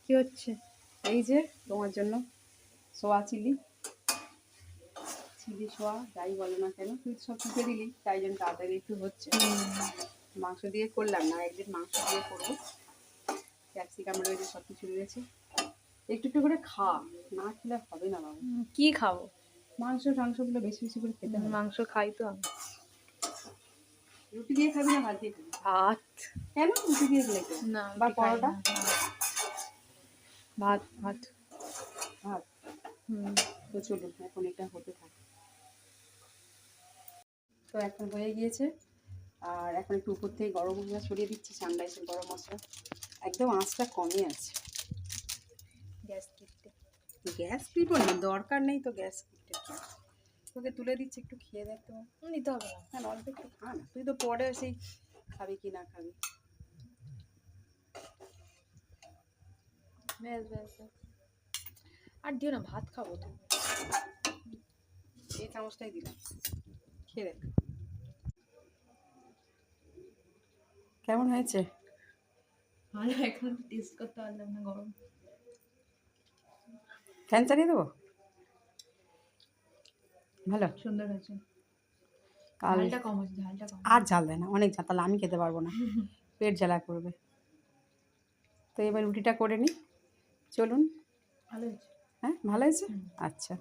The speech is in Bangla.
কি হচ্ছে? এই যে তোমার জন্য সোয়া চিলি সোয়া যাই বলো না কেন, তুই সব শিখে দিলি, তাই জন্য তাড়াতাড়ি একটু হচ্ছে। মাংস দিয়ে করলাম না, একদিন মাংস দিয়ে করবো। ক্যাপসিকাম রয়েছে, সব কিছু রয়েছে, একটু একটু করে খা, না খেলে হবে না বাবু। কি খাবো? মাংস টাংসগুলো বেশি বেশি করে খেতে হবে। মাংস খাই তো আমি। রুটি দিয়ে খাবি না ভাত দিয়ে খাবি? ভাত। কেন রুটি দিয়ে খেলে তো? না, বা রুটি খাই পরোটা? না। ভাত ভাত। ভাত। তো চলুন এখন এটা হতে থাকে। তো এখন হয়ে গিয়েছে, আর এখন একটু উপর থেকে গরম মশলা ছড়িয়ে দিচ্ছি, সানরাইসের গরম মশলা। একদম আঁচটা কমে আছে। গ্যাস কিনতে। গ্যাস দিব না, দরকার নেই তো গ্যাস কিনতে। তোকে তুলে দিচ্ছি, একটু খেয়ে দেখ তো। নিতে হবে না। হ্যাঁ, অল্প একটু খা না, তুই তো পরে সেই খাবি কি না খাবি। ব্যাস ব্যাস ব্যাস। আর দিও না, ভাত খাবো তো। এই চামচটাই দিলাম, খেয়ে দেখ কেমন হয়েছে। ভালো, এখন টেস্ট করতে পারলাম না, গরম। ফ্যান চালিয়ে দেবো? ভালো, সুন্দর হয়েছে। কাল ঝালটা কম আছে, ঝালটা কম। আর ঝাল দেয় না, অনেক ঝাল, তাহলে আমি খেতে পারবো না, পেট জ্বালা করবে। তো এবার রুটিটা করে নিই, চলুন। ভালো হয়েছে। হ্যাঁ ভালো হয়েছে, আচ্ছা।